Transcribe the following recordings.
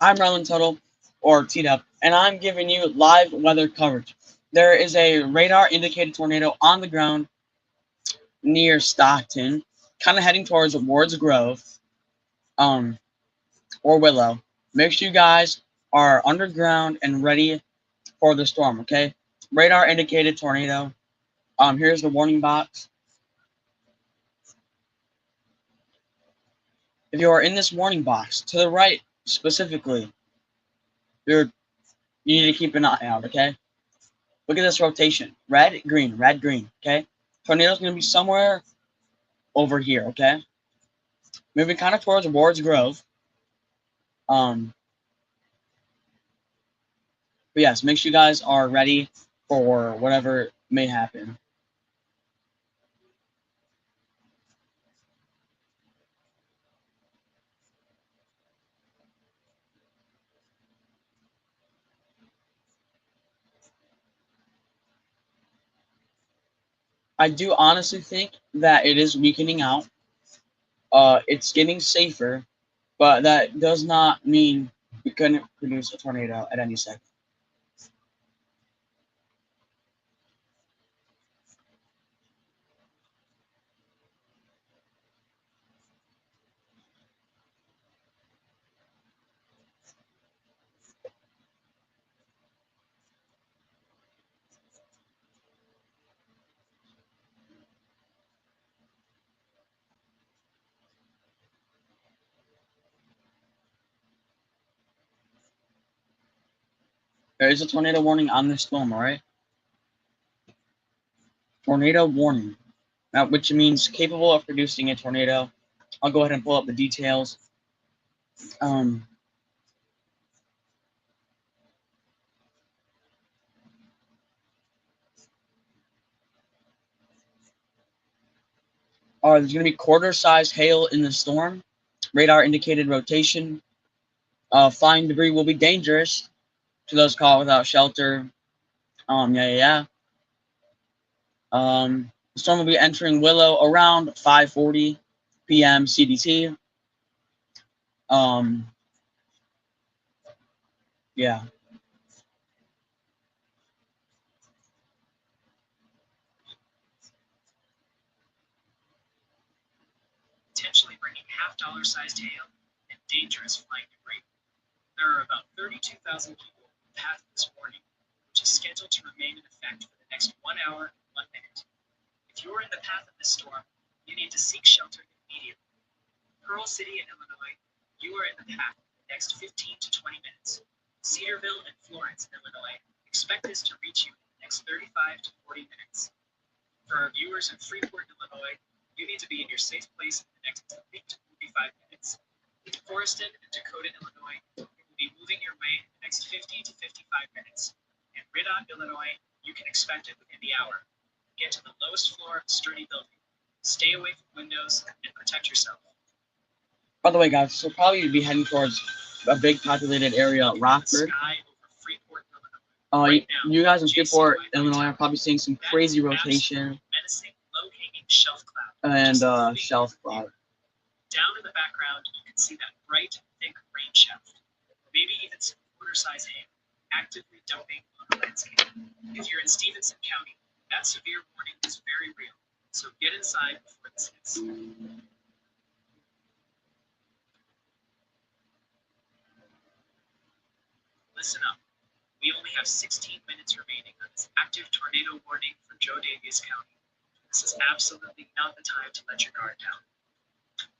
I'm Rylan Tuttle, or T-Dub, and I'm giving you live weather coverage. There is a radar indicated tornado on the ground near Stockton, kind of heading towards Wards Grove, um, or Willow. Make sure you guys are underground and ready for the storm, okay? Radar indicated tornado. Here's the warning box. If you are in this warning box, to the right specifically, you need to keep an eye out, okay? Look at this rotation. Red, green, okay? Tornado's going to be somewhere over here, okay? Moving kind of towards Wards Grove. Um, but yes, make sure you guys are ready for whatever may happen. I do honestly think that it is weakening out. It's getting safer, but that does not mean we couldn't produce a tornado at any second. There is a tornado warning on this storm, all right? Tornado warning, which means capable of producing a tornado. I'll go ahead and pull up the details. Um, there's going to be quarter-sized hail in the storm. Radar indicated rotation. Flying debris will be dangerous to those caught without shelter. Yeah. The storm will be entering Willow around 5:40 p.m. CDT. Um, yeah. Potentially bringing half-dollar-sized hail and dangerous flying debris. There are about 32,000 people in the path of this warning, which is scheduled to remain in effect for the next 1 hour and 1 minute. If you are in the path of this storm, you need to seek shelter immediately. Pearl City in Illinois, you are in the path for the next 15 to 20 minutes. Cedarville and Florence, Illinois, expect this to reach you in the next 35 to 40 minutes. For our viewers in Freeport, Illinois, you need to be in your safe place in the next 30 to 45 minutes. Forreston and Dakota, Illinois, you will be moving your way in the next 50 to 55 minutes. In Ridon, Illinois, you can expect it within the hour. Get to the lowest floor of the sturdy building. Stay away from windows and protect yourself. By the way, guys, so probably be heading towards a big populated area, Rockford. Sky over Freeport, Illinois. Right now, you guys in Freeport, JCY Illinois, are probably seeing some crazy rotation menacing, low-hanging shelf cloud. and shelf cloud. Down in the background, you can see that bright, thick rain shaft. Maybe even some quarter-size hail, actively dumping on the landscape. If you're in Stevenson County, that severe warning is very real, so get inside before this hits. Listen up. We only have 16 minutes remaining on this active tornado warning for Joe Daviess County. This is absolutely not the time to let your guard down.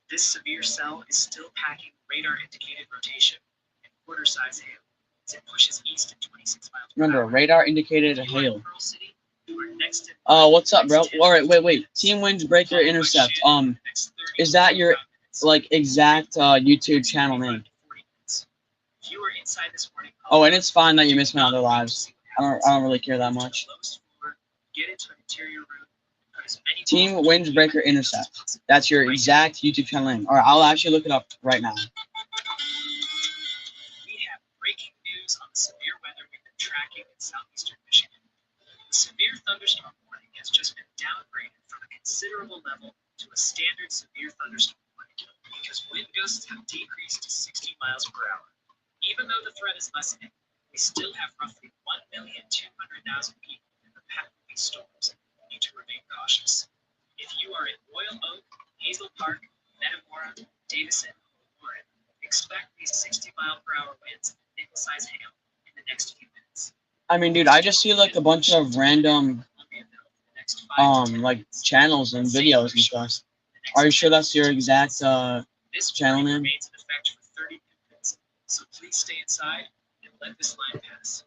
This severe cell is still packing radar-indicated rotation and quarter-size hail as it pushes east at 26 miles per Remember, hour. radar indicated If you are in hail. Pearl City, you are next in What's up, bro? next 10 All right, to wait. Team Winds Breaker followed by Intercept. Shannon in the next 30 Is to that your 45 minutes. like exact YouTube Next channel 35 name? to 40 minutes. If you are inside this warning Oh, and column, it's fine that you do missed my not other wait to lives. see what happens. I don't really care that Move to much. the lowest floor, get into an interior room, and put as many Team balls Winds between you Breaker and the windows as Intercept. possible. That's your Right now, exact YouTube channel name. All right, I'll actually look it up right now. we have breaking news on the severe weather we've been tracking in southeastern Michigan. The severe thunderstorm warning has just been downgraded from a considerable level to a standard severe thunderstorm warning because wind gusts have decreased to 60 miles per hour. Even though the threat is lessening, we still have roughly 1,200,000 people in the path of these storms who need to remain cautious. If you are in Royal Oak, Hazel Park, Metamora, Davison, or Warren, expect these 60-mile-per-hour winds and nickel-sized hail in the next few minutes. I mean, dude, I just see like a bunch of random like channels and videos and stuff. Are you sure that's your exact This channel warning name? remains in effect for 30 minutes, so please stay inside and let this line pass.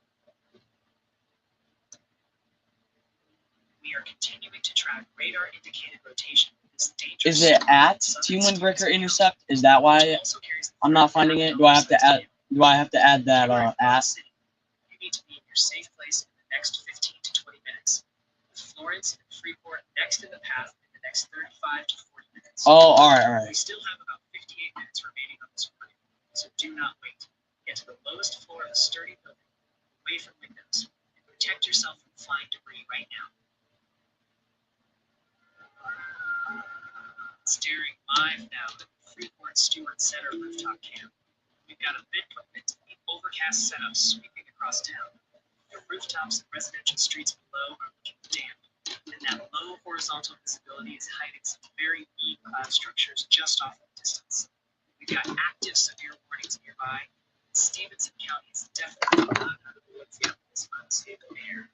We are continuing to track radar-indicated rotation with this dangerous Is it storm at southern Team Stevens Windbreaker County, Intercept? Is that which why also carries the I'm threat not of finding it? $5 Do I have to add that If you are in Oklahoma at? City, you need to be in your safe place in the next 15 to 20 minutes. With Florence and Freeport next in the path in the next 35 to 40 minutes. Oh, all right. We still have about 58 minutes remaining on this warning, so do not wait. Get to the lowest floor of the sturdy building, away from windows, and protect yourself from flying debris right now. Staring live now at the Freeport Stewart Center rooftop cam. We've got a mid-moment overcast setup sweeping across town. The rooftops and residential streets below are looking damp, and that low horizontal visibility is hiding some very neat cloud structures just off in the distance. We've got active severe warnings nearby. Stevenson County is definitely not out of the woods yet with this unstable air.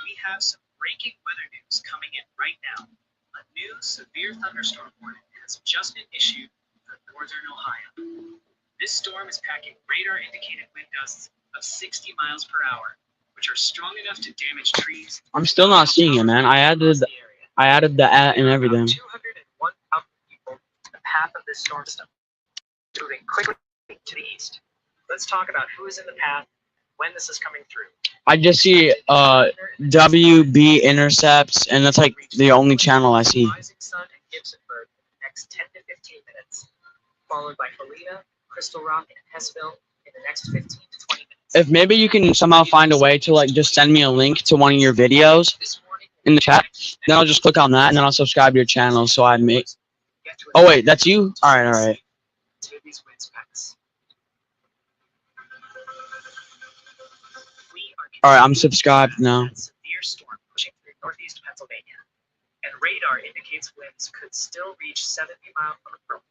We have some breaking weather news coming in right now. A new severe thunderstorm warning has just been issued for northern Ohio. This storm is packing radar-indicated wind gusts of 60 miles per hour, which are strong enough to damage trees. I'm still not seeing it, man. I added the at and everything. 201,000 people in the path of this storm system, moving quickly to the east. Let's talk about who is in the path, when this is coming through. I just see WB Intercepts, and that's like the only channel I see. Rising Sun and Gibsonburg in the next 10 to 15 minutes, followed by Helena, Crystal Rock, and Hessville in the next 15 to 20 minutes. If maybe you can somehow find a way to like just send me a link to one of your videos This morning, in the chat, then I'll just click on that and then I'll subscribe to your channel so I make. get to Oh wait, that's you? All right. to these winds pass. We are All right, I'm subscribed now. that severe storm pushing through northeast Pennsylvania, and radar indicates winds could still reach 70 miles per hour,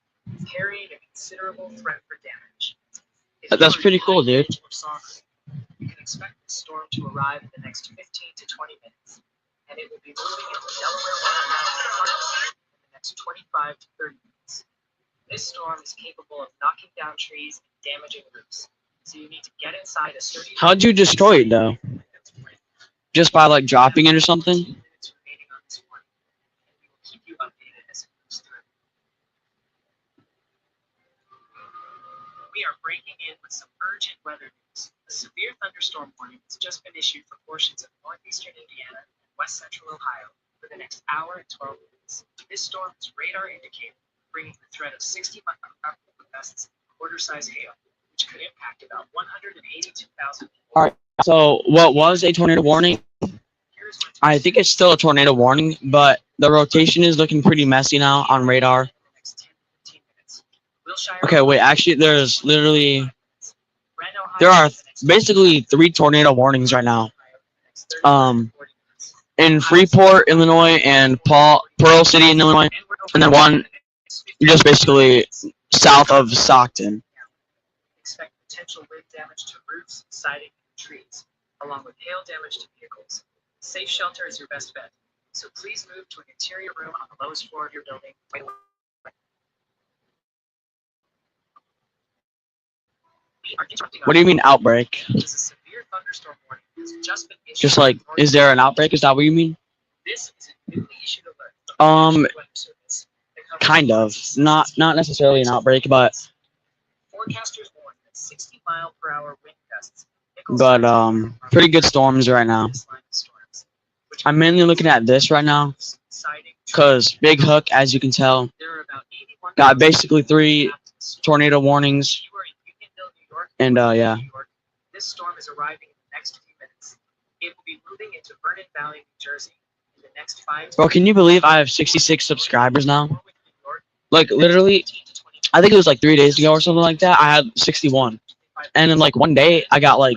carrying a considerable threat for damage. If That's you are pretty in cool, dude. Or Saugus, you can expect the storm to arrive in the next 15 to 20 minutes, and it will be moving into Delaware Waterfowl in the next 25 to 30 minutes. This storm is capable of knocking down trees and damaging roofs, so you need to get inside a sturdy. How'd you destroy it though? Just by like dropping it or something? Minutes remaining on this warning, and we will keep you updated as it moves through. We are breaking in with some urgent weather news. A severe thunderstorm warning has just been issued for portions of northeastern Indiana and west central Ohio for the next hour and 12 minutes. This storm is radar indicated, bringing the threat of 60 mile per hour gusts and quarter-size hail, which could impact about 182,000 people. All right. So what was a tornado warning? Here's what to I think it's still a tornado warning, but the rotation is looking pretty messy now on radar. in the next 10 to 15 minutes. Wilshire, Okay, wait, actually there's literally Wren, Ohio, there are in the next basically 3 tornado warnings right now. Ohio in the next 30 to 40 minutes. In Freeport, Illinois, and Pearl City in Illinois, and then one just basically south of Stockton. Expect potential wind damage to roofs, siding, and trees, along with hail damage to vehicles. Safe shelter is your best bet, so please move to an interior room on the lowest floor of your building. We are interrupting What do you mean outbreak? Because a severe thunderstorm warning has just been issued. Just like, is there an outbreak? Is that what you mean? This is a newly issued alert from the National Weather Service that covers Kind of. Not necessarily an outbreak, but forecasters warn that 60 mile per hour wind gusts. pretty good storms right now. I'm mainly looking at this right now because Big Hook, as you can tell, got basically 3 tornado warnings. And yeah. This storm is arriving in the next few minutes. It will be moving into Vernon Valley, New Jersey in the the next 5 to Bro, can you believe I have 66 subscribers now? Like, literally, I think it was like 3 days ago or something like that. I had 61. And in like one day, I got like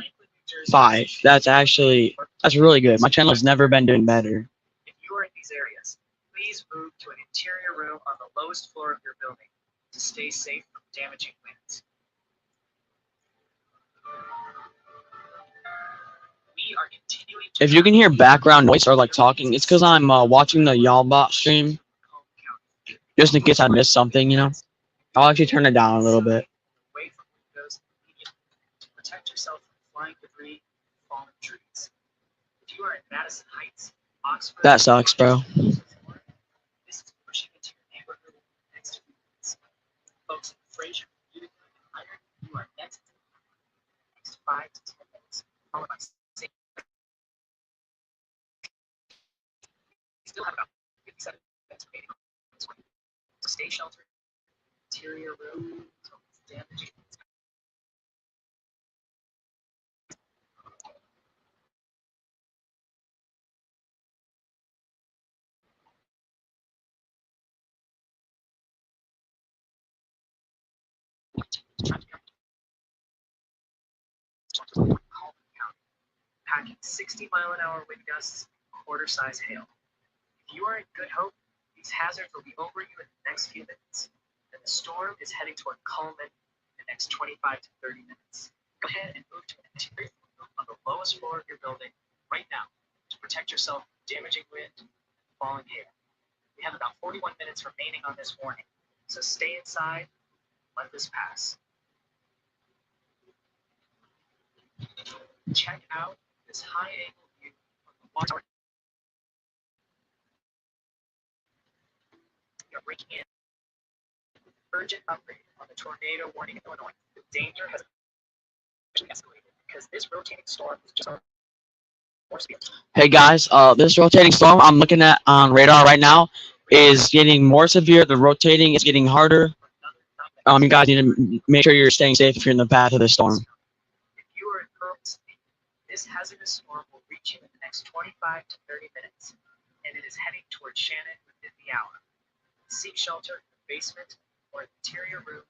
5. That's really good. My channel has never been doing better. If you are in these areas, please move to an interior room on the lowest floor of your building to stay safe from damaging winds. We are continuing to If you can hear background noise or like talking, it's because I'm watching the Yalbot stream. Just in case I missed something, you know. I'll actually turn it down a little bit. away from windows immediately to protect yourself from flying debris and fallen trees. If you are in Madison Heights, Oxford, That sucks, bro. this is pushing into your neighborhood in the next few minutes. Folks in Fraser, Utica, and Iron, you are next to the next 5 to 10 minutes, followed by safe. We still have about 57 minutes remaining on this one. So stay sheltered, interior room, so it's damaging. Packing 60-mile-an-hour wind gusts, quarter-size hail. If you are in Good Hope, these hazards will be over you in the next few minutes, and the storm is heading toward Coleman in the next 25 to 30 minutes. Go ahead and move to an interior room on the lowest floor of your building right now to protect yourself from damaging wind and falling hail. We have about 41 minutes remaining on this warning, so stay inside and let this pass. Check out this high-angle view of the water. We are breaking in. Urgent upgrade on the tornado warning in Illinois. The danger has escalated because this rotating storm is just more speed. Hey guys, this rotating storm I'm looking at on radar right now is getting more severe. The rotating is getting harder. You guys need to make sure you're staying safe if you're in the path of this storm. If you are in Pearl City, this hazardous storm will reach you in the next 25 to 30 minutes, and it is heading towards Shannon within the hour. Seek shelter in the basement or interior room.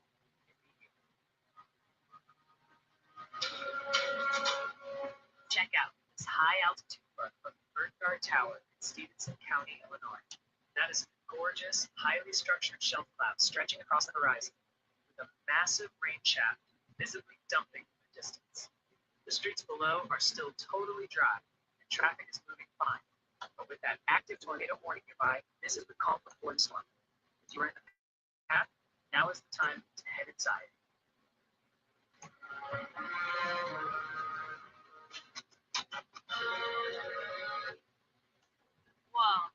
Check out this high altitude look from the Bernard Tower in Stevenson County, Illinois. That is a gorgeous, highly structured shelf cloud stretching across the horizon, with a massive rain shaft visibly dumping in the distance. The streets below are still totally dry, and traffic is moving fine. But with that active tornado warning nearby, this is the calm before the storm. If you are in the path, now is the time to head inside. Whoa.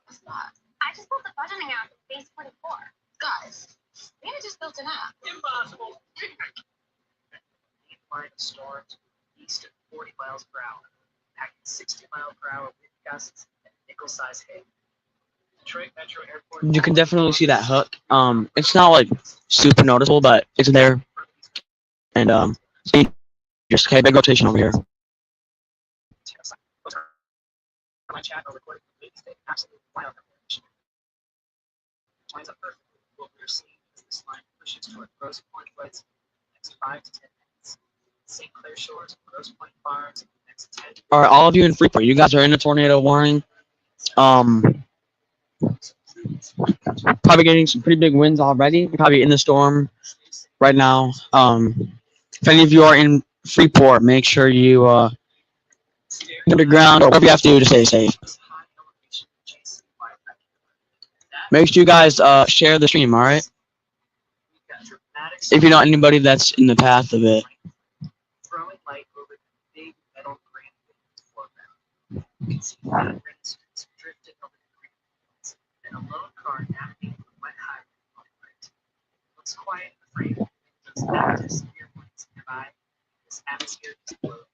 What's that? I just built the budgeting app in Base 44. Guys, Nina just built an app. Impossible. Lead line of storms east at 40 miles per hour, packing 60 mile per hour wind gusts and nickel-sized hail. Detroit Metro Airport. You can definitely see that hook. It's not like super noticeable, but it's there. And just okay, big rotation over here. My chat are recorded completely stay absolutely flat on the bridge. Lines up perfectly. What we are seeing is this line pushes toward Grosse Pointe Woods in the next 5 to 10 minutes. St. Clair Shores and Grosse Pointe Farms in the next 10 All right, all of you in Freeport, you guys are in a tornado warning. Probably getting some pretty big winds already. You're probably in the storm right now. If any of you are in Freeport, make sure you underground or whatever you have to do to stay safe. Make sure you guys share the stream, all right? If you know anybody that's in the path of it. Throwing light over the big metal crane in the foreground. You can see rain streaks drifting over the green fields, and a lone car navigating the wet highway on the right. It looks quiet in the frame, those active severe winds nearby. This atmosphere is blue.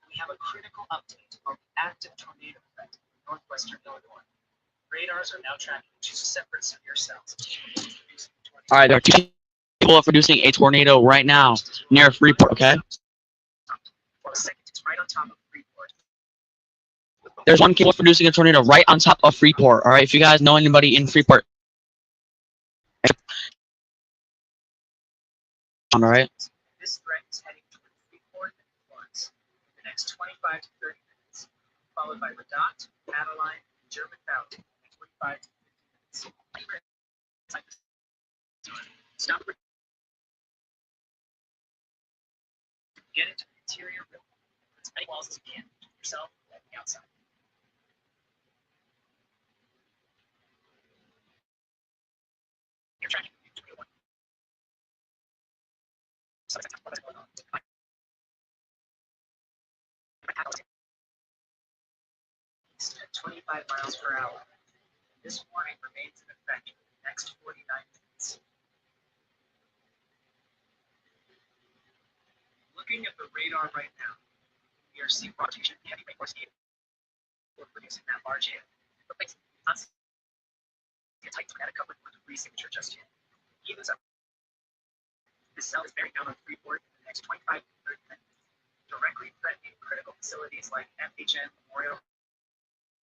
We have a critical update on the active tornado threat in northwestern Illinois. Radars are now tracking 2 separate severe cells. All right, there are 2 capable of producing a tornado right now near Freeport, okay? Well, the second is right on top of Freeport. There's one capable of producing a tornado right on top of Freeport, all right? If you guys know anybody in Freeport, all right? This threat is heading toward Freeport and Florence in the next 25 to 30 minutes, followed by Redot, Adeline, and German Valley in 25 to 50 minutes. Stop. Get into the interior room. As many walls as you can. Yourself and the outside. You're tracking 21. 25 miles per hour. This warning remains in effect for the next 49 minutes. Looking at the radar right now, we are seeing rotation heavy rainforest here. We're producing that large hail. But let's not see a tight tornadic cover with a re-signature just yet. Keep this up. This cell is bearing down on Freeport in the next 25 to 30 minutes, directly threatening critical facilities like FHN Memorial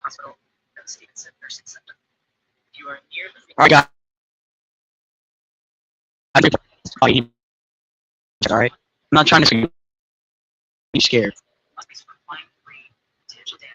Hospital and the Stevenson Nursing Center. If you are near the All right, guys. All right. I'm not trying to be scared. must be flying free potential damage.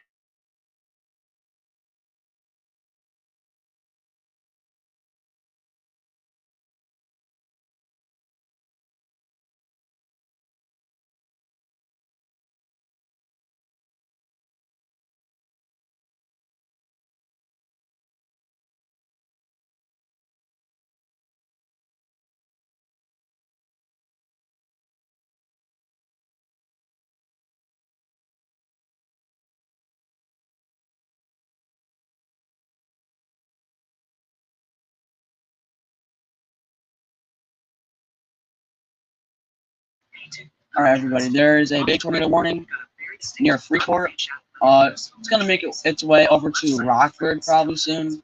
All right, everybody. There is a big tornado warning near Freeport. It's gonna make its way over to Rockford probably soon.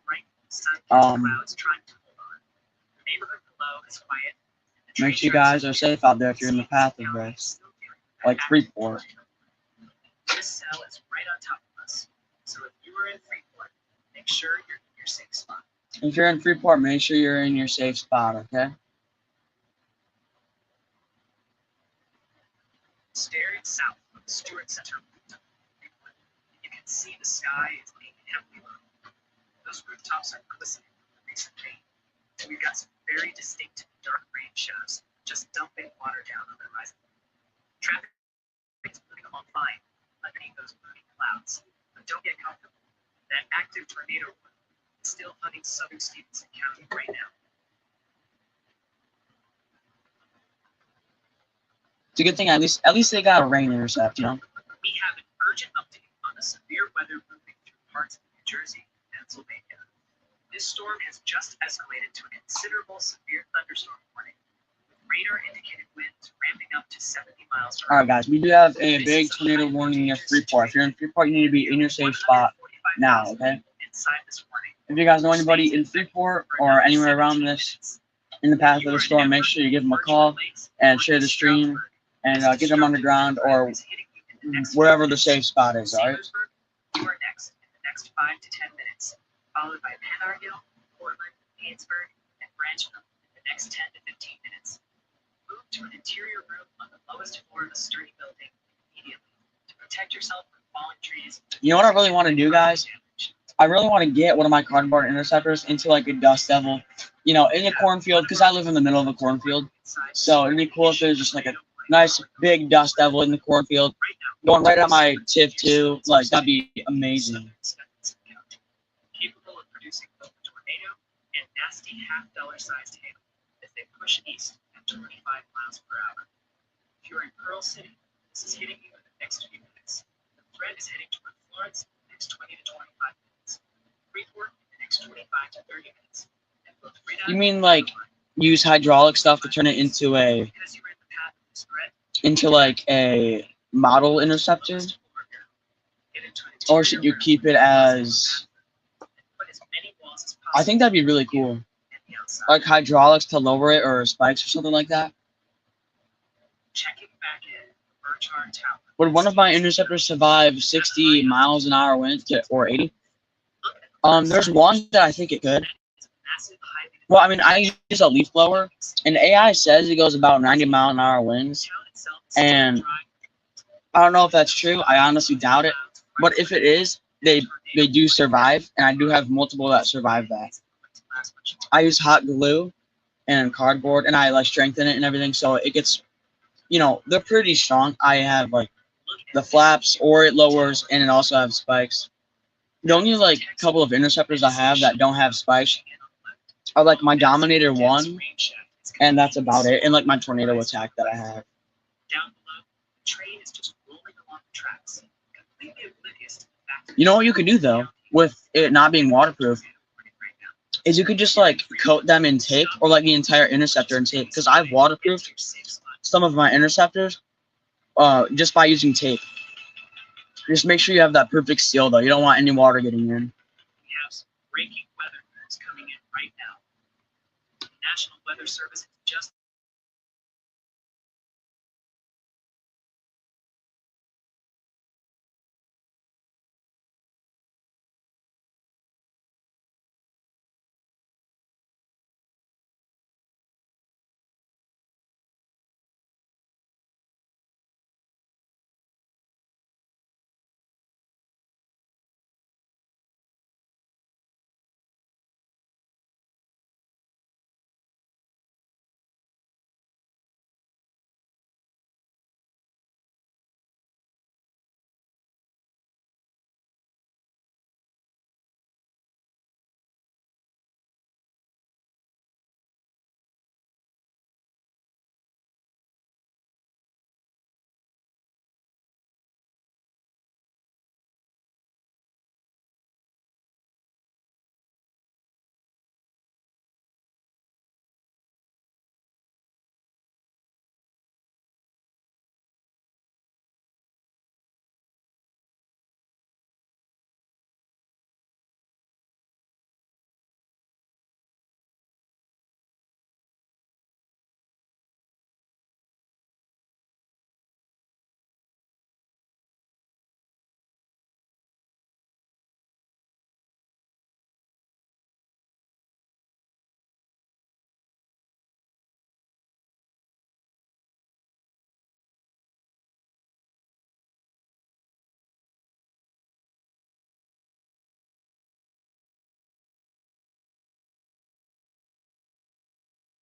Make sure you guys are safe out there if you're in the path of this, like Freeport. This cell is right on top of us, so if you are in Freeport, make sure you're in your safe spot. If you're in Freeport, make sure you're in your safe spot, okay? Staring south from the Stewart Center rooftop, you can see the sky is leaning heavily low. Those rooftops are glistening from the recent rain, and we've got some very distinct dark rain shadows just dumping water down on the horizon. Traffic is moving along fine underneath those moving clouds, but don't get comfortable. That active tornado is still hunting southern Stevenson County right now. It's a good thing at least they got a rain intercept, you know. We have an urgent update on the severe weather moving through parts of New Jersey and Pennsylvania. This storm has just escalated to a considerable severe thunderstorm warning, with radar indicated winds ramping up to 70 miles per All hour. right, guys, we do have a big tornado warning near Freeport. If you're in Freeport, you need to be in your safe spot now, okay? Inside this warning. If you guys know anybody in Freeport or anywhere around this in the path of the storm, make sure you give them a call and share the stream and get them underground or wherever the safe spot is, all right? You are next in the next 5 to 10 minutes, followed by Penargill, Portland, Painsburg, and Branchville in the next 10 to 15 minutes. Move to an interior room on the lowest floor of a sturdy building immediately to protect yourself from falling trees. You know what I really want to do, guys? I really want to get one of my cardboard interceptors into like a dust devil, you know, in a cornfield, because I live in the middle of a cornfield. So it'd be cool if there's just like a nice big dust devil in the cornfield going right at my tip too. Like, that'd be amazing. Capable of producing both a tornado and nasty half-dollar sized hail as they push east at 25 miles per hour. If you're in Pearl City, this is hitting you in the next few minutes. The threat is heading toward Florence in the next 20 to 25 minutes. Freeport in the next 25 to 30 minutes. And both Redot You mean like use hydraulic stuff to turn it into because you were in the path of this threat, like a model interceptor? get into an Or interior should you room keep it as... and put as many walls as possible I think that'd be really cool. and the outside. like hydraulics to lower it or spikes or something like that? Checking back in, the Burchard Tower. Would one of my interceptors survive 60 miles an hour winds or 80? Look at the There's one that I think it could. massive highly Well, I mean, I use a leaf blower, and AI says it goes about 90 mile an hour winds. town itself is And dry. I don't know if that's true. I honestly doubt it. But if it is, they do survive, and I do have multiple that survive that. I use hot glue and cardboard, and I like strengthen it and everything, so it gets, they're pretty strong. I have like the flaps, or it lowers, and it also has spikes. The only like couple of interceptors I have that don't have spikes are like my Dominator 1, and that's about it, and like my Tornado Attack that I have. Down below, the train is just rolling along the tracks, completely oblivious to the fact that You know what you could do though, with it not being waterproof, is you could just like coat them in tape, or like the entire interceptor in tape, because I've waterproofed some of my interceptors just by using tape. Just make sure you have that perfect seal though. You don't want any water getting in. we have some breaking weather news coming in right now. The National Weather Service has just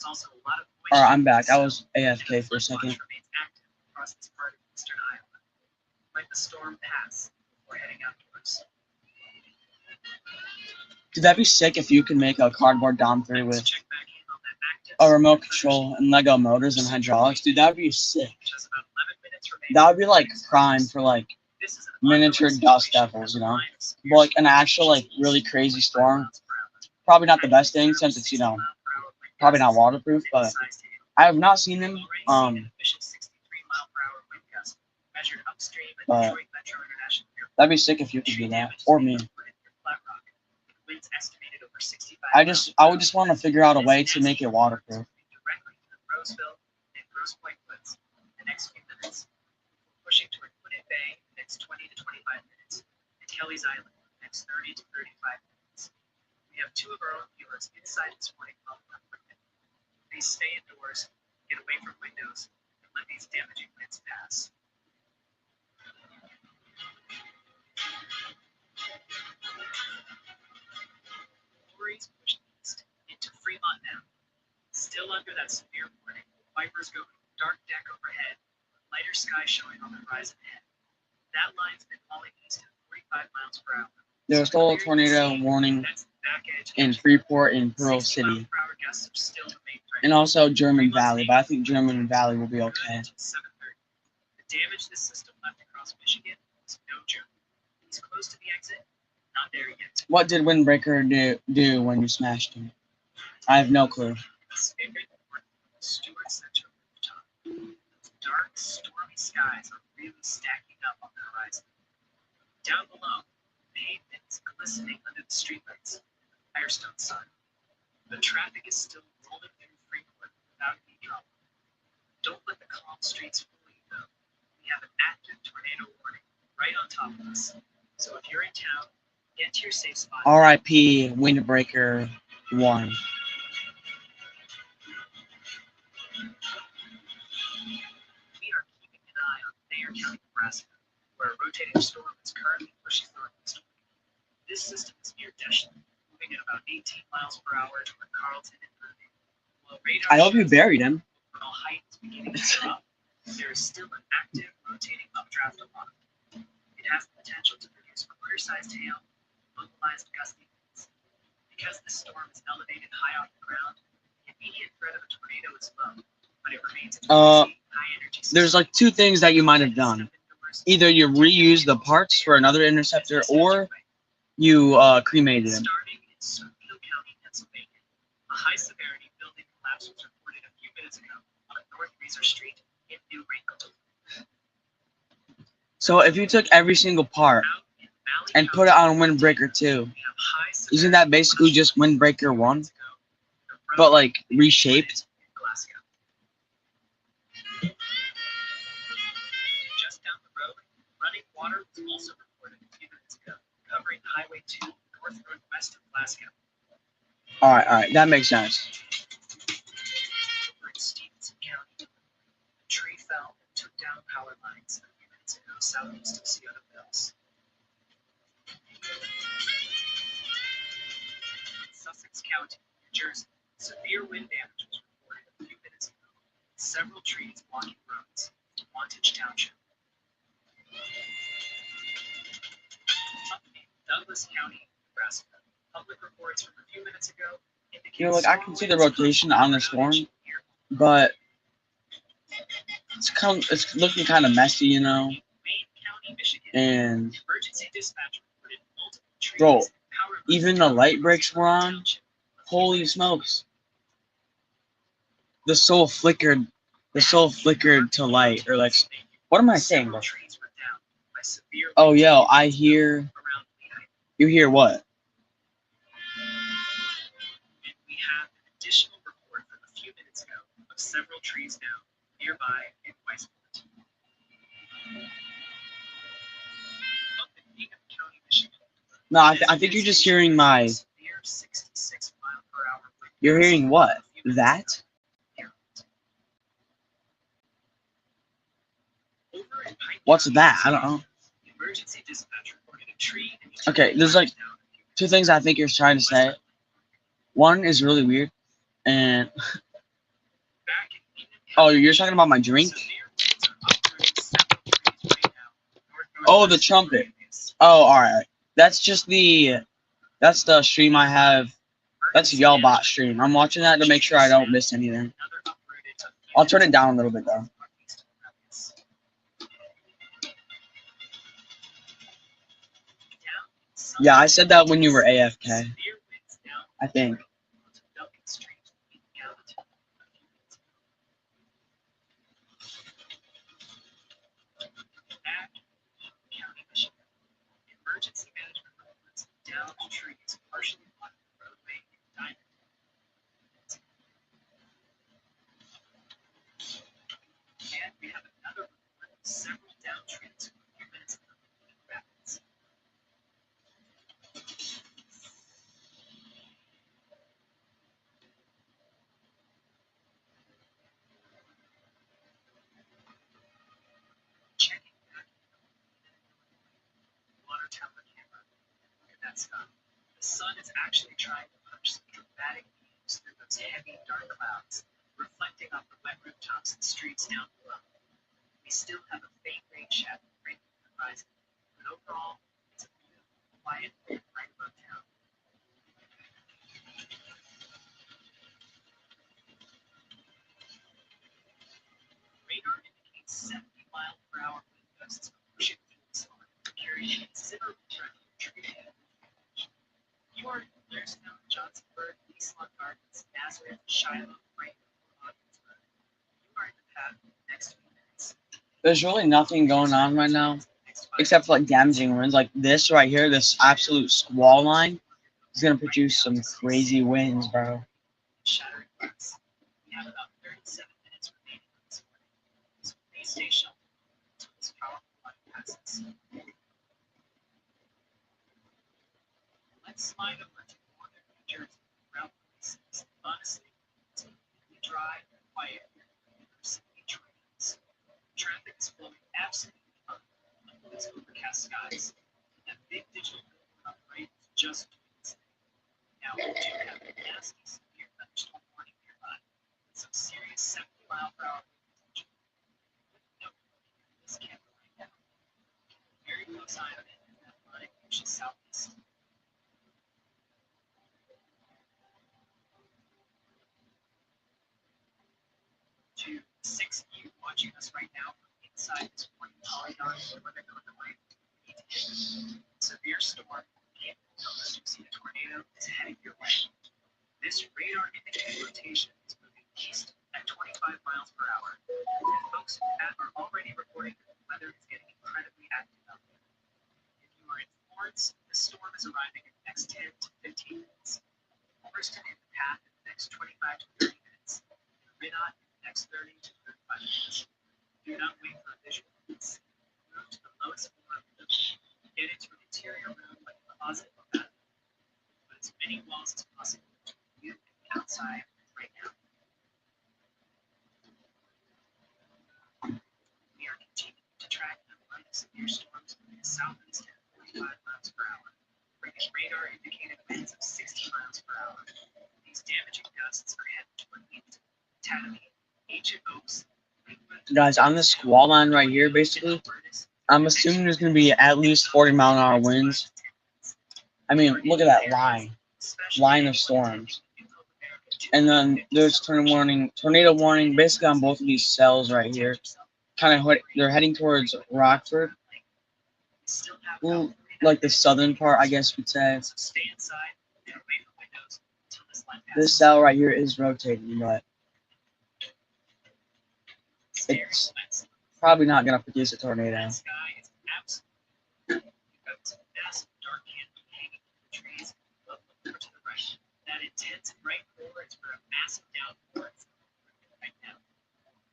also a lot of All right, I'm back. I was AFK for a second. remains active across this part of eastern Iowa. Like the storm pass before heading outdoors. Dude, that'd be sick if you could make a cardboard Dom 3 Let's with check back in on that active a remote control and Lego motors and hydraulics. Dude, that'd be sick. just about 11 minutes remaining. That would be like prime for like This is an miniature ongoing dust situation devils, with you a know? line of severe But like an actual like really crazy storm. Probably not the best thing since it's, probably not waterproof, but I have not seen them. But that'd be sick if you could do that, or me. I would just want to figure out a way to make it waterproof. Pushing toward Punnett Bay next 20 to 25 minutes, and Kelly's Island next 30 to 35 minutes. We have two of our own viewers inside this morning following up with it. Please stay indoors, get away from windows, and let these damaging winds pass. Flurries pushed east into Fremont now. Still under that severe warning, Vipers go dark deck overhead, lighter sky showing on the horizon ahead. That line's been falling east at 45 miles per hour. There's still a tornado warning That's the back edge. in Freeport and Pearl 60 mile City, per hour gusts are still the main threat. and also German Valley. But I think German Valley will be okay. Until 7:30. The damage this system left across Michigan is no joke. He's close to the exit, not there yet. What did Windbreaker do when you smashed him? I have no clue. Standard north of the Stewart Center rooftop. Dark, stormy skies are really stacking up on the horizon. Down below, pavement is glistening under the streetlights. Firestone sun. The traffic is still rolling through Freeport without any trouble. Don't let the calm streets fool you, though. We have an active tornado warning right on top of us. So if you're in town, get to your safe spot. R.I.P. Windbreaker 1. We are keeping an eye on Thayer County, Nebraska, where a rotating storm is currently pushing northwest. This system is near Deschler, moving at about 18 miles per hour toward Carlton and Irving. While radar I hope you shows buried him. terminal height is beginning to go up, there is still an active rotating updraft aloft. It has the potential to produce quarter-sized hail, localized gusty winds. Because this storm is elevated high off the ground, the immediate threat of a tornado is low, but it remains a high-energy system. There's like two things that you might have done. Either you reuse the parts for another interceptor, or you cremated him. Starting in Sumter County, Pennsylvania, a high-severity building collapse was reported a few minutes ago on North Reeser Street in New Wrinkle. So if you took every single part Out in Valley and put it County, on Windbreaker 2, we have high-severity isn't that basically just Windbreaker 1, the road but like reshaped? in Glasgow. Just down the road, running water was also reported a few minutes ago, covering Highway 2 north-northwest of Glasgow. Alright, that makes sense. Over in Stevenson County, a tree fell and took down power lines a few minutes ago southeast of Scioto Mills. In Sussex County, New Jersey, severe wind damage was reported a few minutes ago. Several trees blocking roads in Wantage Township. Up in Douglas County, Nebraska, public reports from a few minutes ago indicate You know, like I can see the rotation on the storm, but it's looking kind of messy, you know. in Wayne County, Michigan, And emergency dispatch reported multiple trees Bro, and power lines even the light in breaks were on. Township. Holy smokes! The soul flickered to light, or like, what am I saying, bro? Several trees were down by severe Oh, winds yo, I hear. around midnight. You hear what? And we have an additional report from a few minutes ago of several trees down nearby in Weissport. Up in Needham County, Michigan. No, I think you're just hearing my. Severe 66 mile per hour wind You're gusts hearing what? a few minutes That? ago. Over in Pike What's County, that? I don't know. emergency dispatch reported a tree and Okay, there's like down a few two things I think you're trying to say. One is really weird, and back in Needham oh, County, you're talking about my drink? severe winds are uprooting several trees right now. Oh, the trumpet. Oh, all right. That's the stream I have. That's Yellbot stream. I'm watching that to make sure I don't miss anything. I'll turn it down a little bit though. Yeah, I said that when you were AFK, I think. Emergency management reports downed trees partially blocking the roadway in Diamond. And we have another report of several downed trees from a few minutes ago in Rapids. Checking back water tower camera. Look at that sky. The sun is actually trying to punch some dramatic beams through those heavy, dark clouds, reflecting off the wet rooftops and streets down below. We still have a faint rain shadow breaking the horizon, but overall, it's a beautiful, quiet day right above town. Radar indicates 70 mile per hour wind gusts pushing through the storm, carrying considerable threat to tree damage. You are in Blairstown, Johnsonburg, East Lawn Gardens, Nazareth, Shiloh, Rainbow, or Ogdensburg. You are in the path for the next few minutes. There's really nothing going on right now, except for like damaging winds. Like this right here, this absolute squall line is gonna produce some crazy winds, bro. shattering glass. We have about 37 minutes remaining on this morning, so please stay sheltered until this powerful light passes. Let's slide over to northern New Jersey, Route 46. Honestly, it's completely dry and quiet here in our city trains. Traffic is flowing absolutely fine under these overcast skies. That big digital billboard on the right is just doing its thing. Now, we do have a nasty, severe thunderstorm warning nearby, with some serious 70-mile-per-hour wind potential. No, this camera right now. Very close eye on it as that line pushes southeast. To 6 of you watching us right now from inside this morning polygon weather overlay, we need to hit it. Severe storm, capable of producing a tornado, is heading your way. This radar indicated rotation is moving east at 25 miles per hour. And folks are already reporting that the weather is getting incredibly active out there. If you are in Florence, the storm is arriving in the next 10 to 15 minutes. Houston in the path in the next 25 to 30 minutes. Minot in the next 30 to 35 minutes. Do not wait for a visual. Move to the lowest floor of the building. Get into an interior room like a closet or bathroom. Put as many walls as possible between you and the outside right now. We are continuing to track the line of severe storms moving southeast at 45 miles per hour, bringing radar indicated winds of 60 miles per hour. These damaging gusts are headed toward Wheaton, Tattagee, Ancient Oaks, Lakewood. Guys, on this squall line right here, basically, I'm assuming there's going to be at least 40-mile-an-hour winds. I mean, look at that line of storms. And then there's tornado warning, basically on both of these cells right here. They're heading towards Rockford. Well, like the southern part, I guess you'd say. Stay inside and away from windows until this line This passes. cell right here is rotating, but it's probably not going to produce a tornado. That sky is absolutely. You've got some massive dark canopy hanging in the trees. Look over to the right. That intense bright core is where a massive downpour is right now.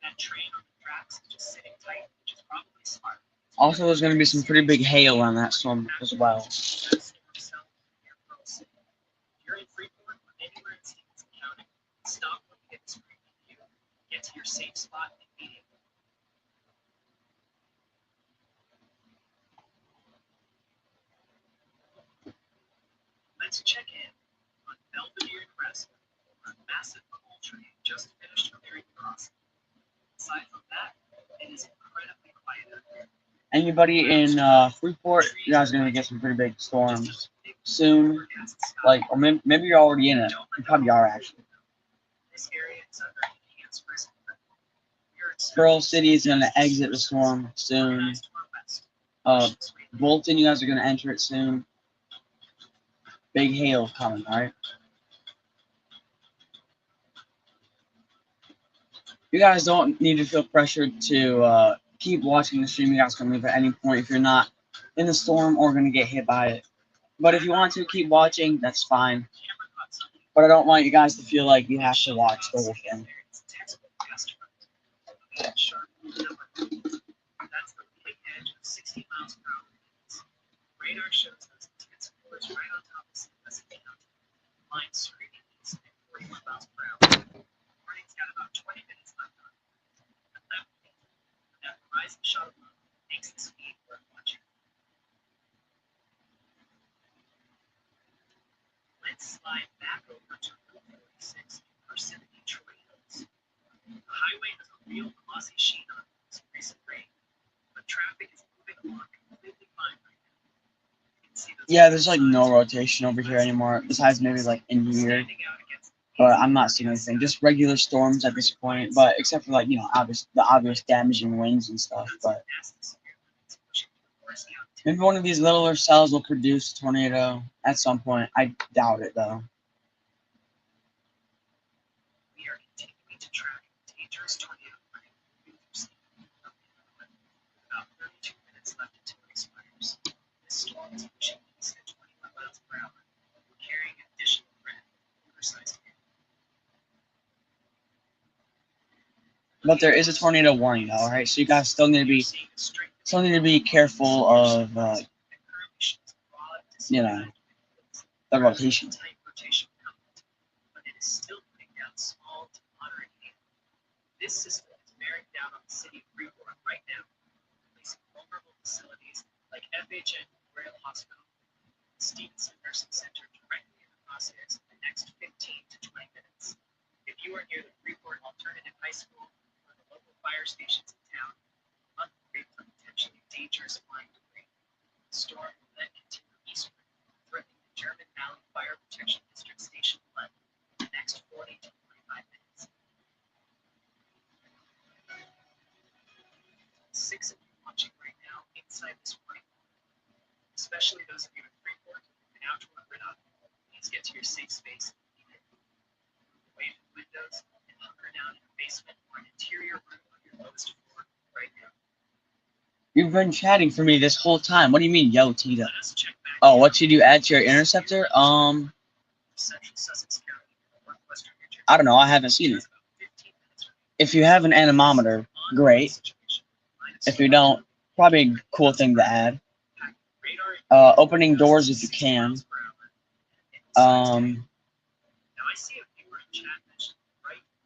That train on the tracks is just sitting tight, which is probably smart. Also, there's going to be some pretty big hail on that storm as well. That storm cell near Pearl City. If you're in Freeport or anywhere in Stevenson County, stop looking at the screen view. Get to your safe spot immediately. Let's check in on Belvedere Crest, where a massive coal train just finished clearing the crossing. Aside from that, it is incredibly quiet out there. Anybody in Freeport, you guys are going to get some pretty big storms soon. Overcast sky. Like, or maybe you're already in it. You probably are, actually. This area is under enhanced risk. We're at Pearl City is going to exit the storm soon. to our west. Bolton, you guys are going to enter it soon. Big hail coming, alright? You guys don't need to feel pressured to keep watching the stream. You guys can leave at any point if you're not in the storm or going to get hit by it. But if you want to keep watching, that's fine. Camera caught something. But I don't want you guys to feel like you have to watch the whole thing. It's textbook customer. That sharp number. That's the bleeding edge of 60 miles per hour. Radar shows those intense cores right on top of St. County. Line screaming east at 41 miles per hour. Warning's got about 20 minutes left on it. At that point, that horizon shot alone makes the speed worth watching. Let's slide back over to Route 46 in Parsippany Troy Hills. The highway has a real glossy sheen on it with some recent rain, but traffic is moving along completely fine right now. You can see those Yeah, there's like no rotation over here anymore, besides maybe like in here. standing out against But I'm not seeing anything. Just regular storms at this point. But except for like, you know, the obvious damaging winds and stuff. But nasty severe winds pushing through Morris County. maybe one of these littler cells will produce a tornado at some point. I doubt it though. We are continuing to track dangerous tornado warning moving through Stephen, Illinois. About 32 minutes left until it expires. This storm is pushing east at 25 miles per hour. We're carrying an additional threat of oversized hail. But there is a tornado warning, though. All right, so you guys still need to be careful of you know the rotation. But it is still putting down small to moderate hail. This system is bearing down on the city of Freeport right now, placing vulnerable facilities like FHN Memorial Hospital and Stevenson Nursing Center directly in the crosshairs in the next 15 to 20 minutes. If you are near the Freeport Alternative High School or the local fire stations in town, look for potentially dangerous flying debris. The storm will then continue eastward, threatening the German Valley Fire Protection District Station 11 in the next 40 to 45 minutes. 6 of you watching right now inside this warning, especially those of you in Freeport and outdoor Renault, please get to your safe space immediately. Move away from windows and hunker down in a basement or an interior room on your lowest floor right now. You've been chatting for me this whole time. What do you mean, yo, Tita? Let us check back. Oh, what should you add to your interceptor? Central Sussex County, northwestern New Jersey. I don't know. I haven't seen it. If you have an anemometer, great. If you don't, probably a cool thing to add. Opening doors if you can. I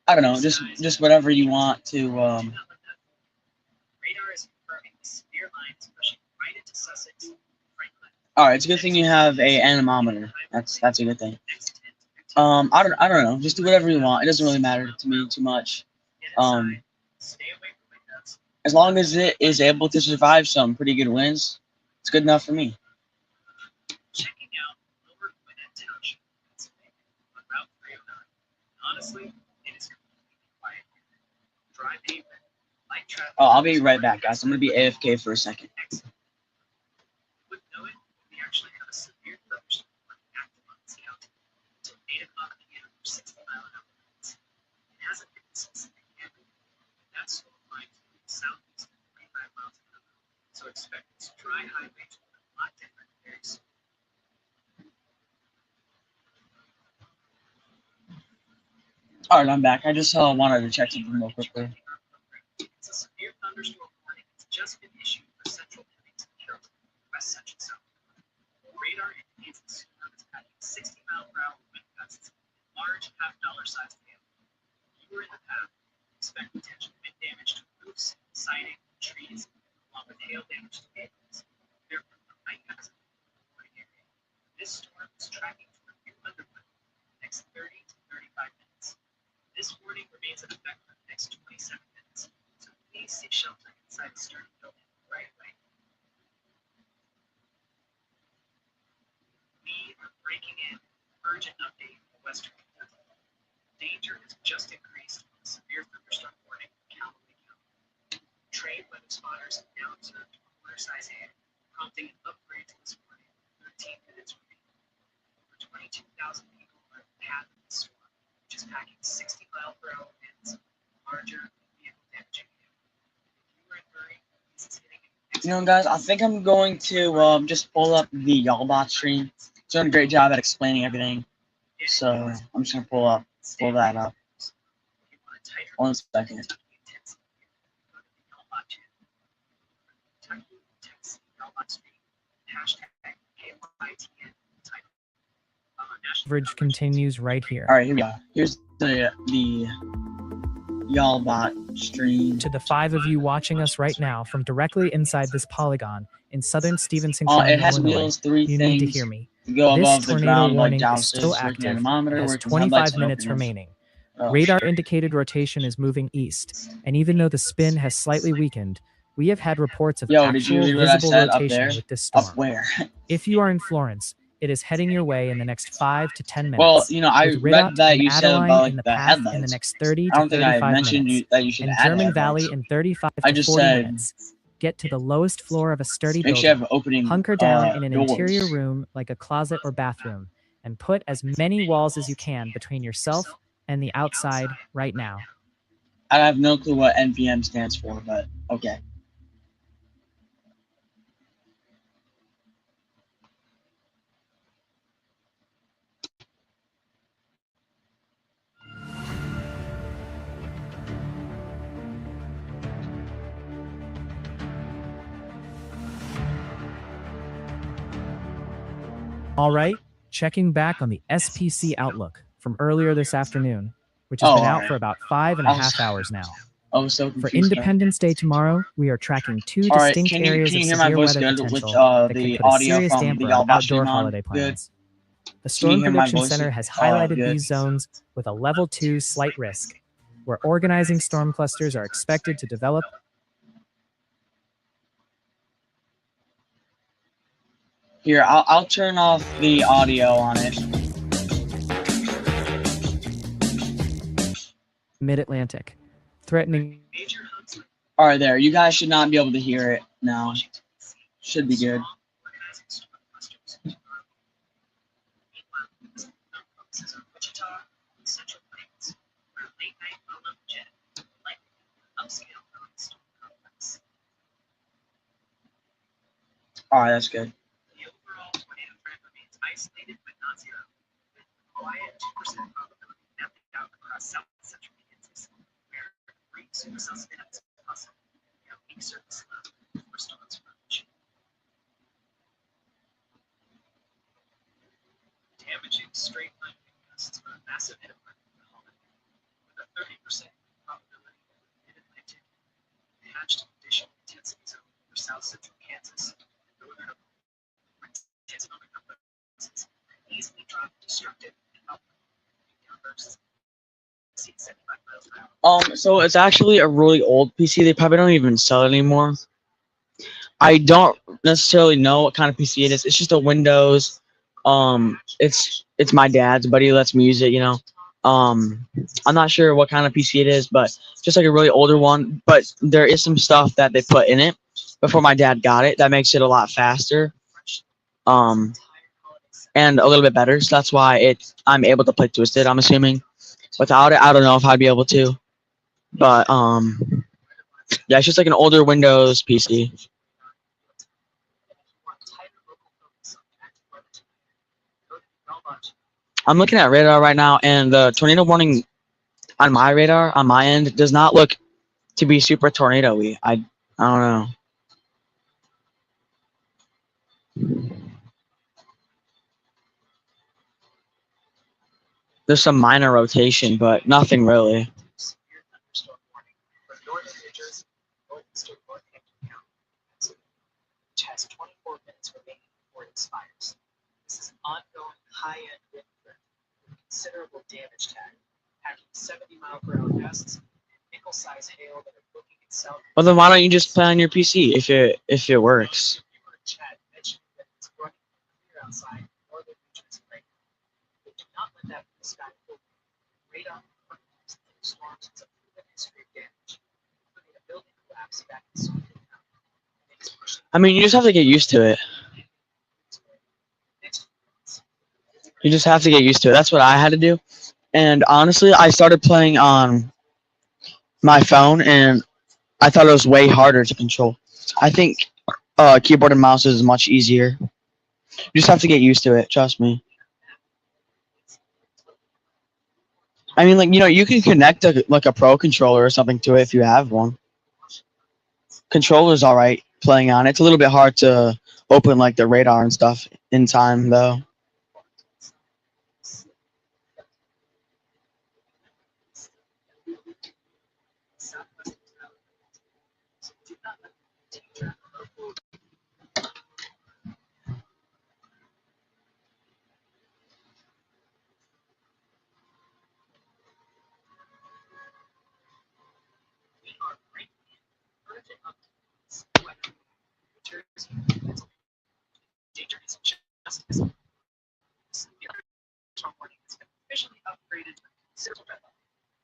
don't know. Just whatever you want to. Radar is confirming severe lines pushing right into Sussex. All right, it's a good thing you have a anemometer. That's a good thing. I don't know. Just do whatever you want. It doesn't really matter to me too much. As long as it is able to survive some pretty good winds, it's good enough for me. Checking out Lower Gwinnett Township, Pennsylvania, on Route 309. Honestly, it is completely quiet here. Dry pavement, light traffic. Oh, I'll be right back, guys. I'm gonna be AFK for a second. Excellent. With know it, we actually have a severe thunderstorm running active on this county until 8 o'clock p.m. for 60-mile-an-hour winds. It hasn't been since the beginning, but that storm line is moving southeast at 45 miles an hour, so expect this dry highway to look a lot different very soon. All right, I'm back. I just wanted to check something real quickly. It's a severe thunderstorm warning that's just been issued for central Pennington, Carrollton, west central South Carolina. Radar indicates the storm is having 60-mile-per-hour wind gusts and large half-dollar-sized hail. If you are in the path, expect potential wind damage to roofs, siding, trees, along with hail damage to vehicles. Therefore, the night guys in the warning area. This storm is tracking toward New Underwood in the next 30 to 35 minutes. This warning remains in effect for the next 27 minutes, so please seek shelter inside the sturdy building right away. We are breaking in. Urgent update from Western Kentucky. Danger has just increased on the severe thunderstorm warning in Callaway County. Trained weather spotters have now observed quarter-size hail, prompting an upgrade to this warning 13 minutes remaining. Over 22,000 people are in the path of the storm, which is packing 60-mile-per-hour winds, larger vehicle damaging hail. If you are in a hurry, this is hitting you. You know, guys, I think I'm going to just pull up the Y'allbot stream. It's doing a great job at explaining everything. So I'm just gonna pull that up. One second. Coverage continues right here. All right, here we go. Here's the Y'allbot stream. To the 5 of you watching us right now from directly inside this polygon in southern Stevenson County, It has Illinois, wheels, 3 you things. need to hear me. Go This above the tornado ground like warning is Jous's still working active. anemometer, It has working 25 headlights, minutes and openness. remaining. Oh, Radar shit. indicated rotation is moving east, and even though the spin has slightly weakened, we have had reports of Yo, did you actual read what I visible said up rotation there? with this storm. Up where? If you are in Florence, it is heading your way in the next 5 to 10 minutes. Well, you know, I with read Ridot that and you said Adeline about like in the the path in the headlights. next 30 I to don't think I 35 mentioned minutes, that you should and add German headlights. Valley in 35 I to just 40 said minutes. Get to the lowest floor of a sturdy make sure you building, have opening hunker down in an doors. interior room like a closet or bathroom, and put as many walls as you can between yourself and the outside right now. I have no clue what NPM stands for, but okay. All right, checking back on the SPC Outlook from earlier this afternoon, which has been out for about 5.5 hours now. I was so For confused. Independence Day tomorrow, we are tracking two All right, distinct can you areas of hear my severe voice weather good with potential that could the put a audio serious from damper the on Alba outdoor stream on holiday good? plans. The Can you Storm hear my Prediction voice? Center has Oh, highlighted good. these zones with a level 2 slight risk, where organizing storm clusters are expected to develop. Here, I'll turn off the audio on it. Mid-Atlantic, threatening. Major hubs like All right, there. You guys should not be able to hear it now. Washington, D.C. Should be good. Organizing storm clusters into North. Meanwhile, some focuses on Wichita and Central Plains, where a late-night low-level jet likely upscale from the storm complex. All right, that's good. The overall tornado threat remains isolated but not zero, with a quiet 2% probability mapping out across south central Kansas, where 3 supercell spin-ups possible and a weak surface low before storms approach. Damaging straight line wind gusts are a massive hit mark for the holiday, with a 30% probability of a mid-Atlantic patched additional intensity zone for south central Kansas and northern Oklahoma, where intensive complexes easily drop destructive and uplifting downbursts exceed 75 miles per hour. So it's actually a really old PC. They probably don't even sell it anymore. I don't necessarily know what kind of PC it is. It's just a Windows. It's my dad's, but he lets me use it. You know. I'm not sure what kind of PC it is, but just like a really older one. But there is some stuff that they put in it before my dad got it that makes it a lot faster. And a little bit better. So that's why I'm able to play Twisted. I'm assuming. Without it, I don't know if I'd be able to. But yeah, it's just like an older Windows PC. I'm looking at radar right now, and the tornado warning on my radar, on my end, does not look to be super tornado-y. I don't know. There's some minor rotation, but nothing really. Severe thunderstorm warning for northern New Jersey, northeastern Northampton County, Pennsylvania, which has 24 minutes remaining before it expires. This is an ongoing high-end wind threat with considerable damage tag, packing 70-mile-per-hour gusts and nickel-sized hail that are booking itself. Well, then why don't you just play on your PC if it works? Viewer in chat mentioned that it's running clear outside in northern New Jersey right now. But do not let that blue sky fool you. Radar confirms that the storms has a proven history of damage, including a building collapse back in Swanton County. And it is pushing I mean, you just have to get used to it. next few months. You just have to get used to it. That's what I had to do. And honestly, I started playing on my phone, and I thought it was way harder to control. I think keyboard and mouse is much easier. You just have to get used to it. Trust me. I mean, like, you can connect a pro controller or something to it if you have one. Controller's all right playing on it. It's a little bit hard to open like the radar and stuff in time though. Southwest Alabama. So do not let the danger of local we are greatly urgent updates. Whether New Jersey, Pennsylvania, danger is just as severe. Storm warning has been officially upgraded to considerable red level.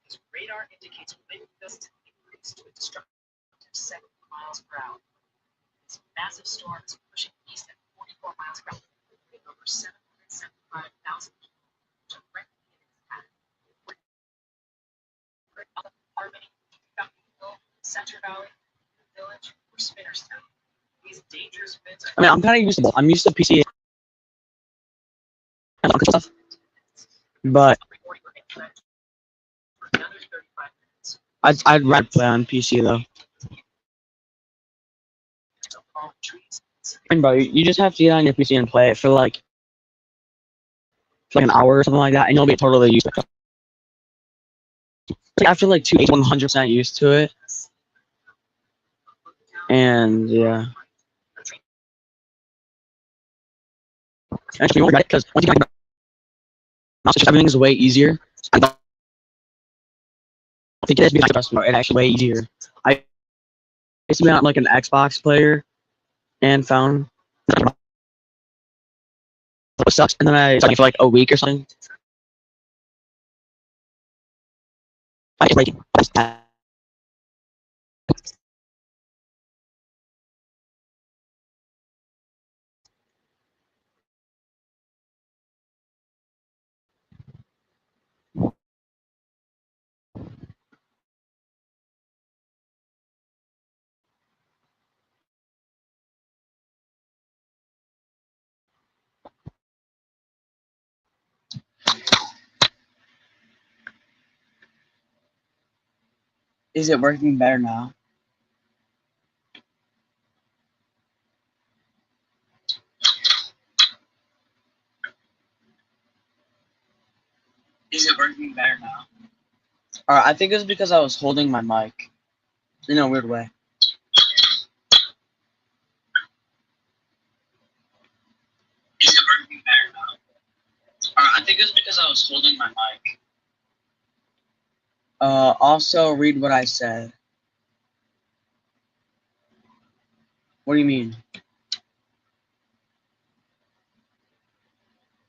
As radar indicates wind gusts increase to a destructive 70 miles per hour. This massive storm is pushing east at 44 miles per hour, with over 775,000 people directly in its path. Harmony, Center Valley, Village, or Spinnerstown. These dangerous winds are I mean, I'm kind of used to it. I'm used to PC and stuff, but reporting remain threat for another 35 minutes. I'd rather play on PC though. So palm trees. And bro, you just have to get on your PC and play it for like for like an hour or something like that, and you'll be totally used to it. Like after like 2 days, 100% used to it. And yeah. Actually, you won't regret it because once you get mouse, everything is way easier. I don't think it is because it's actually way easier. I used to be on like an Xbox player and found it sucks, and then I started for like a week or something. I kept breaking. Is it working better now? Is it working better now? Alright, I think it's because I was holding my mic in a weird way. Is it working better now? Alright, I think it's because I was holding my mic. Also read what I said. What do you mean?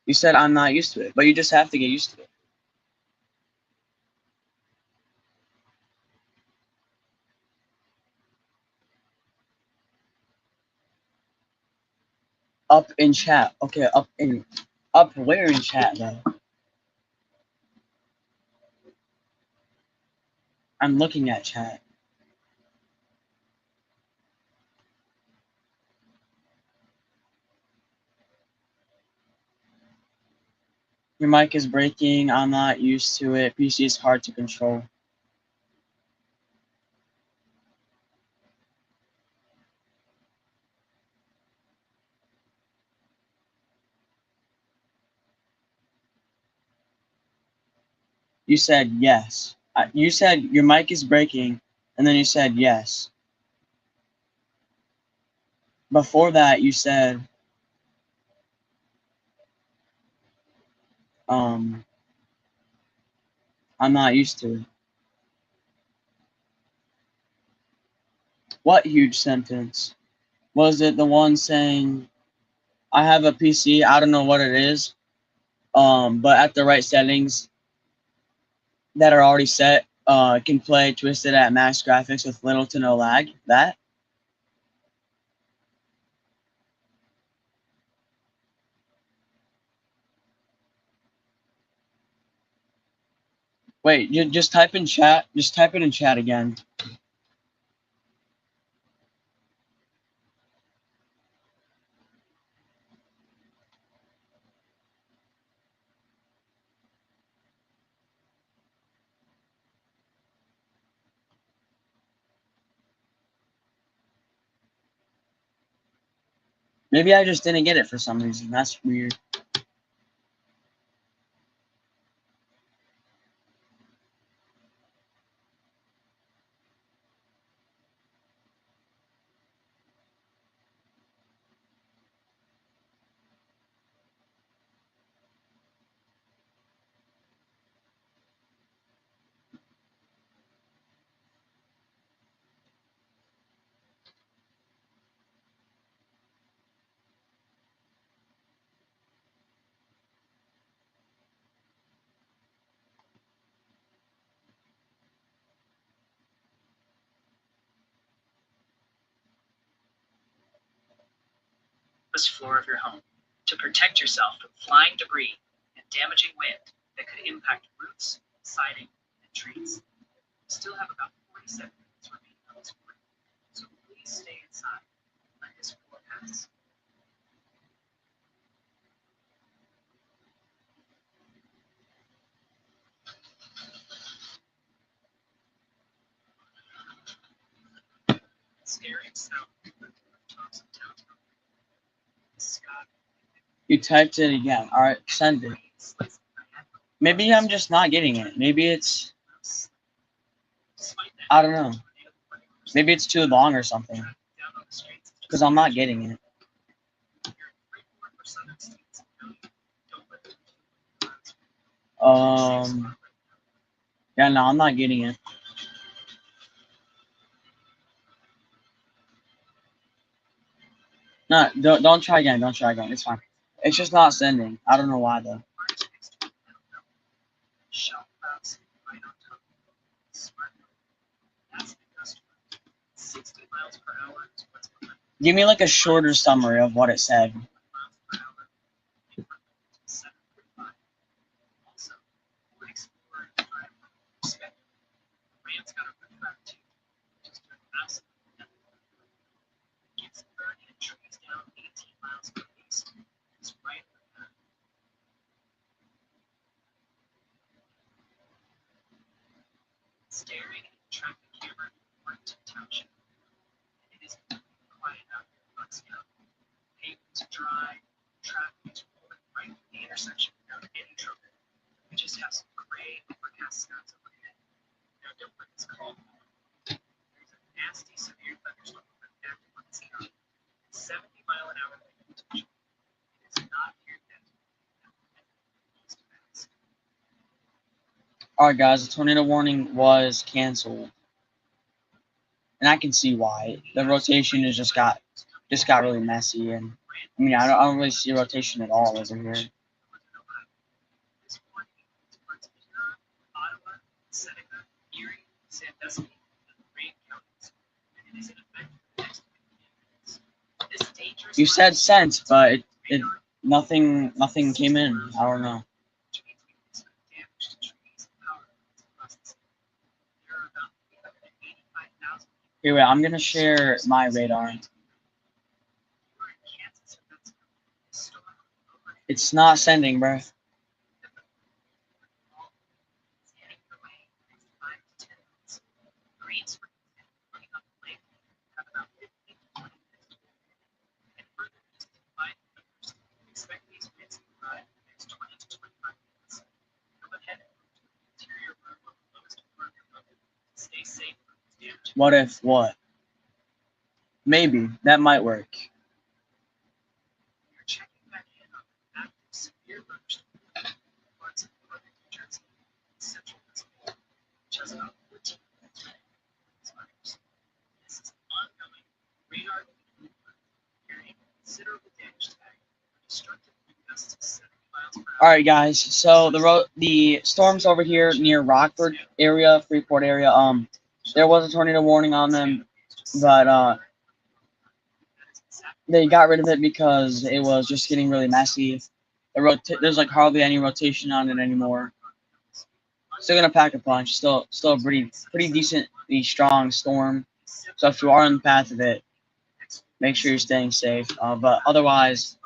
You said I'm not used to it, but you just have to get used to it. Up in chat. Okay, up where in chat though? I'm looking at chat. Your mic is breaking. I'm not used to it. PC is hard to control. You said yes. You said your mic is breaking, and then you said yes. Before that, you said, I'm not used to it. What huge sentence? Was it the one saying, I have a PC, I don't know what it is, but at the right settings that are already set, can play Twisted at max graphics with little to no lag? That? Wait, you just type in chat. Just type it in chat again. Maybe I just didn't get it for some reason. That's weird. This floor of your home to protect yourself from flying debris and damaging wind that could impact roofs, siding, and trees. We still have about 47 minutes remaining on this morning, so please stay inside and let this floor pass. Staring south at the rooftops of downtown. The sky. You typed it again. All right, send it. Maybe I'm just not getting it. Maybe it's, I don't know. Maybe it's too long or something. Because I'm not getting it. Yeah, no, I'm not getting it. No, don't try again. Don't try again. It's fine. It's just not sending. I don't know why though. Give me like a shorter summary of what it said. Staring at the traffic camera in Warrington Township. It is quiet out here in Buckstown. Pavements dry, traffic is rolling right through the intersection without any trouble. We just have some gray, overcast skies overhead. No different is called. There's a nasty, severe thunderstorm active on this county. 70-mile-an-hour wind potential. It is not here yet. Alright guys, the tornado warning was canceled. And I can see why. The rotation is just got really messy, and I mean I don't really see rotation at all over here. You said sent, but it nothing came in. I don't know. Here, wait, I'm gonna share my radar. It's not sending, bro. What if what? Maybe that might work. All right, guys. So the storms over here near Rockford area, Freeport area. There was a tornado warning on them, but they got rid of it because it was just getting really messy. There's like hardly any rotation on it anymore. Still gonna pack a punch. Still a pretty decently strong storm. So if you are on the path of it, make sure you're staying safe. But otherwise,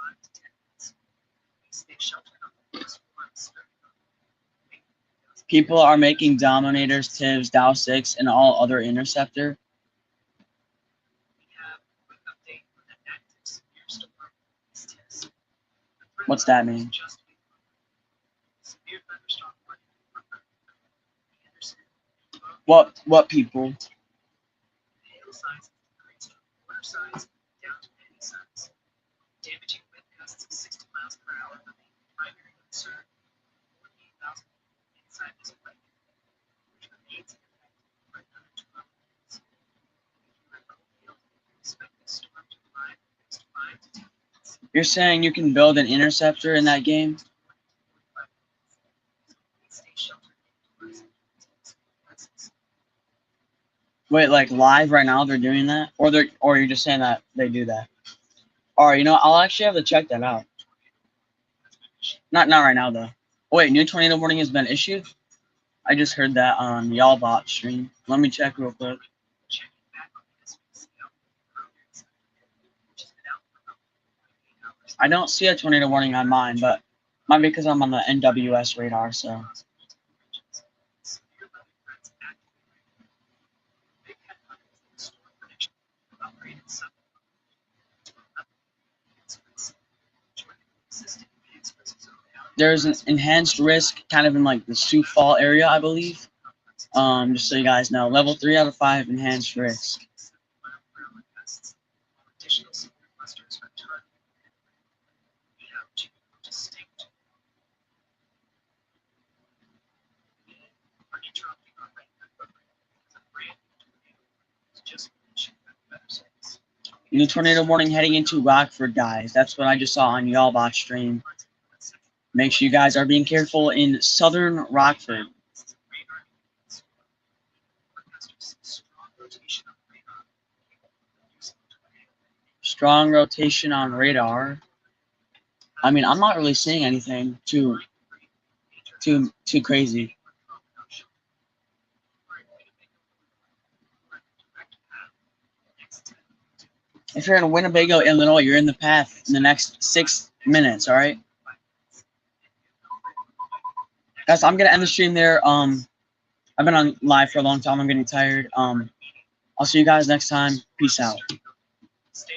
people are making Dominators, Tivs, Dow 6, and all other interceptor. What's that mean? What people? Damaging wind gusts of 60 miles per hour remain the primary concern. 48,000 inside this plane, which remains in effect for another 12 days. Expect this storm to arrive in the next 5 to 10 minutes. You're saying you can build an interceptor in that game? Wait, like live right now they're doing that, or you're just saying that they do that? All right, I'll actually have to check that out. Not right now though. Oh, wait, new tornado warning has been issued. I just heard that on YallBot stream. Let me check real quick. I don't see a tornado warning on mine, but might be because I'm on the NWS radar. So. There's an enhanced risk kind of in like the Sioux Fall area, I believe. Just so you guys know, level 3 out of 5 enhanced risk. Additional severe clusters are targeted. We have two distinct are interrupting our regular program because a brand new tornado was just mentioned by the weather service. New tornado warning heading into Rockford, guys. That's what I just saw on Y'allbot stream. Make sure you guys are being careful in southern Rockford. Strong rotation on radar. I mean, I'm not really seeing anything too crazy. If you're in Winnebago, Illinois, you're in the path in the next 6 minutes, all right? Guys, I'm going to end the stream there. I've been on live for a long time. I'm getting tired. I'll see you guys next time. Peace out. Stay